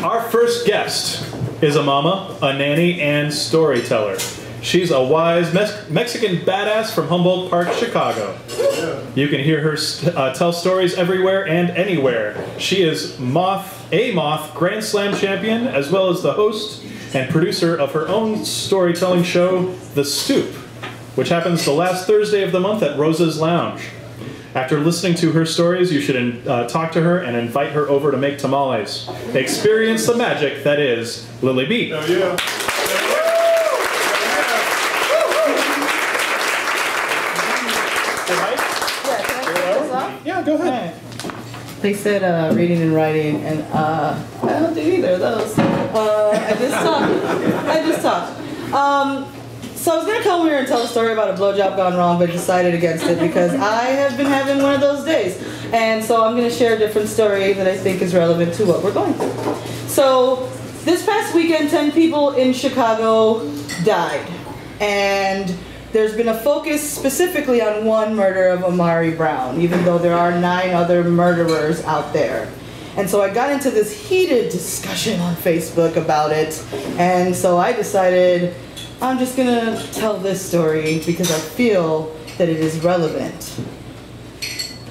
Our first guest is a mama, a nanny, and storyteller. She's a wise Mexican badass from Humboldt Park, Chicago. You can hear her tell stories everywhere and anywhere. She is a Moth Grand Slam champion, as well as the host and producer of her own storytelling show, The Stoop, which happens the last Thursday of the month at Rosa's Lounge. After listening to her stories, you should talk to her and invite her over to make tamales. Experience the magic that is Lily B. Oh, yeah. Yeah, go ahead. They said reading and writing, and I don't do either of those. I just talk. So I was going to come here and tell a story about a blowjob gone wrong, but decided against it because I have been having one of those days. And so I'm going to share a different story that I think is relevant to what we're going through. So this past weekend, 10 people in Chicago died. And there's been a focus specifically on one murder of Amari Brown, even though there are 9 other murderers out there. And so I got into this heated discussion on Facebook about it. And so I decided I'm just gonna tell this story because I feel that it is relevant.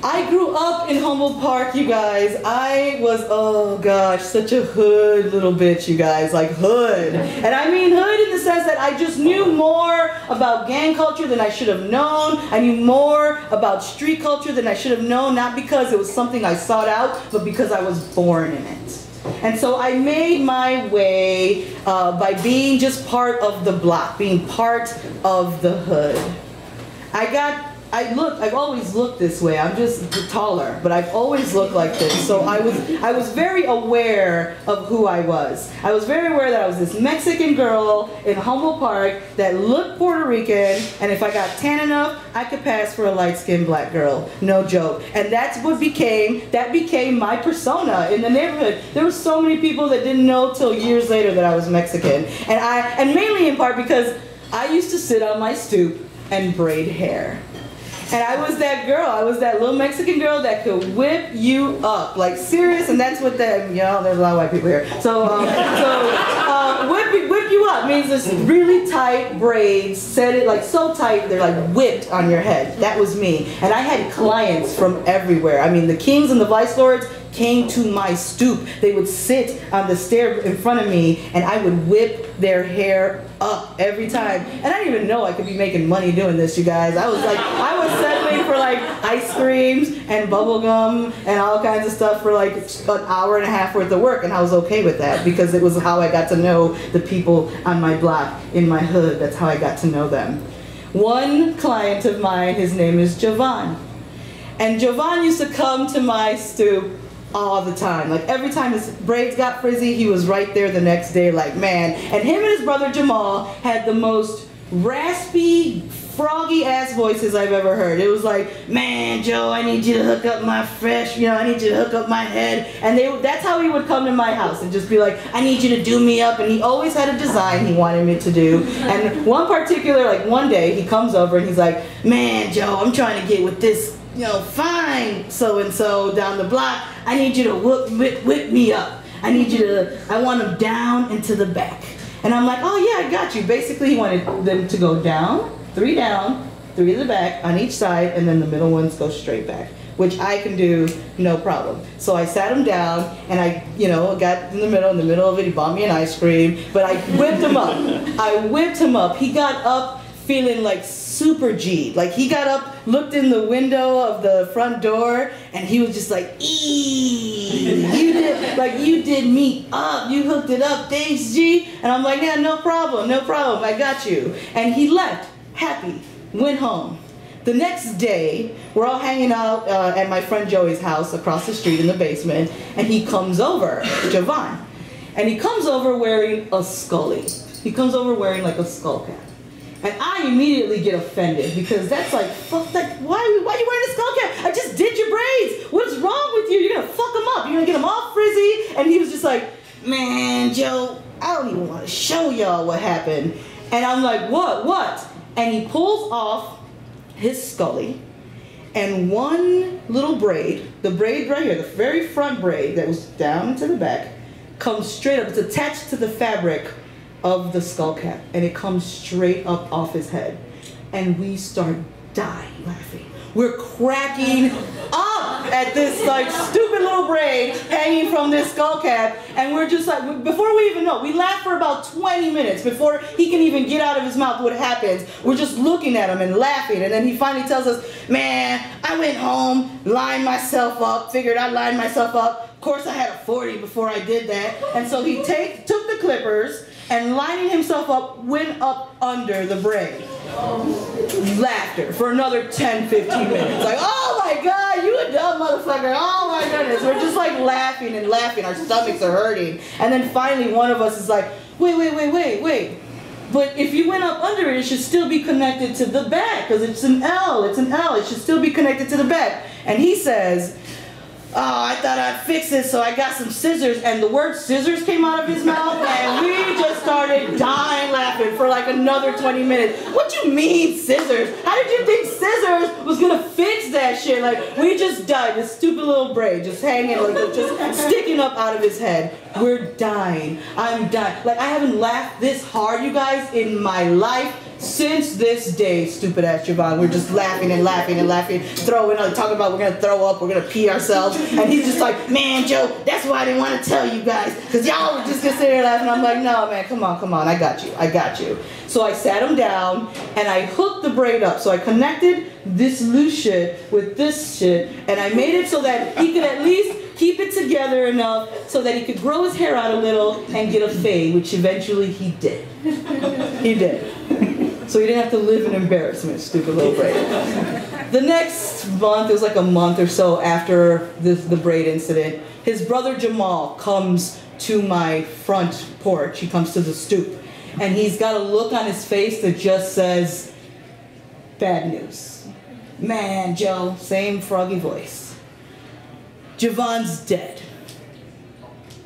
I grew up in Humboldt Park, you guys. I was, oh gosh, such a hood little bitch, you guys, like hood. And I mean hood in the sense that I just knew more about gang culture than I should have known. I knew more about street culture than I should have known, not because it was something I sought out, but because I was born in it. And so I made my way by being just part of the block, being part of the hood. I've always looked this way. I'm just taller, but I've always looked like this. So I was very aware of who I was. I was very aware that I was this Mexican girl in Humboldt Park that looked Puerto Rican, and if I got tan enough, I could pass for a light-skinned black girl. No joke. And that became my persona in the neighborhood. There were so many people that didn't know till years later that I was Mexican. And mainly in part because I used to sit on my stoop and braid hair. And I was that girl. I was that little Mexican girl that could whip you up, like serious. And that's what there's a lot of white people here. So whip you up means this really tight braids, set it like so tight they're like whipped on your head. That was me. And I had clients from everywhere. I mean, the kings and the vice lords came to my stoop. They would sit on the stair in front of me, and I would whip their hair up every time. And I didn't even know I could be making money doing this, you guys. I was settling for like ice creams and bubble gum and all kinds of stuff for like an hour and a half worth of work, and I was okay with that because it was how I got to know the people on my block, in my hood. That's how I got to know them. One client of mine, his name is Jovan. And Jovan used to come to my stoop all the time. Like every time his braids got frizzy, he was right there the next day, like, man. And him and his brother Jamal had the most raspy, froggy ass voices I've ever heard. It was like, man, Joe, I need you to hook up my I need you to hook up my head. And that's how he would come to my house and just be like, I need you to do me up. And he always had a design he wanted me to do. And one particular, like one day, he comes over and he's like, man, Joe, I'm trying to get with this fine so-and-so down the block. I need you to whip me up. I want them down and to the back. And I'm like, oh yeah, I got you. Basically, he wanted them to go down, 3 to the back on each side, and then the middle ones go straight back, which I can do no problem. So I sat him down, and I got in the middle of it, he bought me an ice cream, but I whipped him up. He got up feeling like super G'd. Like he got up, looked in the window of the front door, and he was just like, eee, you did me up, you hooked it up, thanks G. And I'm like, yeah, no problem, I got you. And he left, happy, went home. The next day, we're all hanging out at my friend Joey's house across the street in the basement, and he comes over, Jovan, and he comes over wearing a scully. He comes over wearing like a skull cap. And I immediately get offended because that's like, fuck that, why are you wearing a skull cap? I just did your braids. What's wrong with you? You're gonna fuck them up. You're gonna get them all frizzy. And he was just like, man, Joe, I don't even want to show y'all what happened. And I'm like, what? And he pulls off his scully, and one little braid, the braid right here, the very front braid that was down to the back, comes straight up. It's attached to the fabric of the skull cap, and it comes straight up off his head. And we start dying laughing. We're cracking up at this like stupid little braid hanging from this skull cap, and we're just like, before we even know, we laugh for about 20 minutes before he can even get out of his mouth what happens. We're just looking at him and laughing, and then he finally tells us, man, I went home, lined myself up, figured I'd line myself up. Of course I had a 40 before I did that, and so he took the clippers and lining himself up, went up under the braid. Laughter for another 10, 15 minutes. Like, oh my God, you a dumb motherfucker. Oh my goodness. We're just like laughing and laughing. Our stomachs are hurting. And then finally one of us is like, wait. But if you went up under it, it should still be connected to the back because it's an L. It's an L. It should still be connected to the back. And he says, oh, I thought I'd fix it, so I got some scissors, and the word scissors came out of his mouth, and we just started dying laughing for like another 20 minutes. What you mean scissors? How did you think scissors was gonna fix that shit? Like, we just died, this stupid little braid just hanging, like just sticking up out of his head. We're dying. I'm dying. Like, I haven't laughed this hard, you guys, in my life. Since this day, stupid ass Javon, we're just laughing and laughing and laughing, talking about we're gonna throw up, we're gonna pee ourselves, and he's just like, man, Joe, that's why I didn't want to tell you guys, because y'all were just gonna sit there laughing. I'm like, no, man, come on, I got you. So I sat him down, and I hooked the braid up, so I connected this loose shit with this shit, and I made it so that he could at least keep it together enough so that he could grow his hair out a little and get a fade, which eventually he did. He did. So he didn't have to live in embarrassment, stupid little braid. The next month, it was like a month or so after the braid incident, his brother Jamal comes to my front porch. He comes to the stoop. And he's got a look on his face that just says, bad news. Man, Joe, same froggy voice. Javon's dead.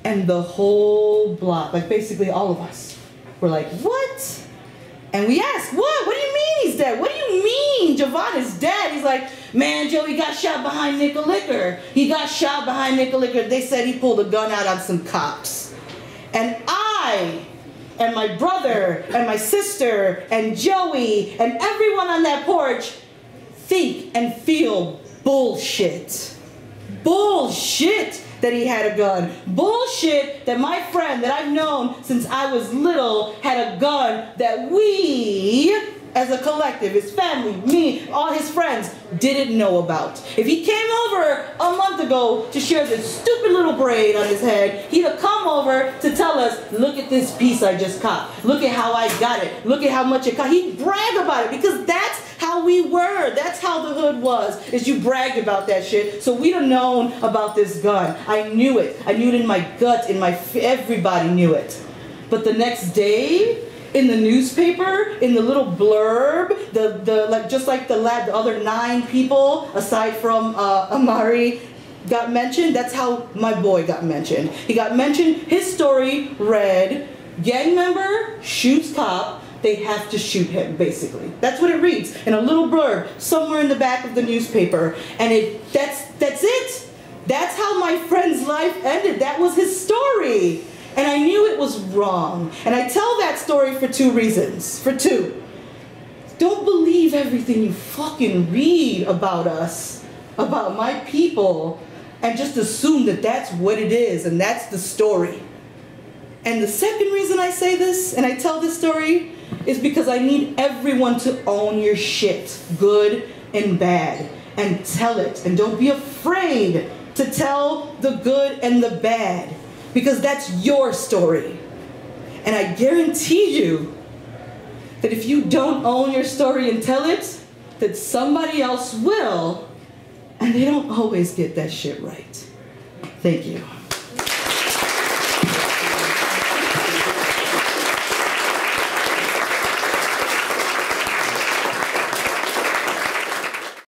And the whole block, like basically all of us, were like, what? And we asked, what? What do you mean he's dead? What do you mean Javon is dead? He's like, man, Joe, he got shot behind Nickel Liquor. He got shot behind Nickel Liquor. They said he pulled a gun out on some cops. And I, and my brother, and my sister, and Joey, and everyone on that porch think and feel bullshit. Bullshit that he had a gun. Bullshit that my friend that I've known since I was little had a gun that we, as a collective, his family, me, all his friends, didn't know about. If he came over a month ago to share this stupid little braid on his head, he'd have come over to tell us, look at this piece I just caught. Look at how I got it. Look at how much it cost. He'd brag about it because that's how we were. That's how the hood was, is you bragged about that shit. So we'd have known about this gun. I knew it. I knew it in my gut, everybody knew it. But the next day, in the newspaper, in the little blurb, just like the other 9 people aside from Amari got mentioned, that's how my boy got mentioned. He got mentioned, his story read, gang member shoots cop, they have to shoot him, basically. That's what it reads in a little blurb somewhere in the back of the newspaper. And that's it. That's how my friend's life ended. That was his story. And I knew it was wrong. And I tell that story for 2 reasons. For 2. Don't believe everything you fucking read about us, about my people, and just assume that that's what it is and that's the story. And the second reason I say this and I tell this story is because I need everyone to own your shit, good and bad, and tell it. And don't be afraid to tell the good and the bad, because that's your story. And I guarantee you that if you don't own your story and tell it, that somebody else will, and they don't always get that shit right. Thank you.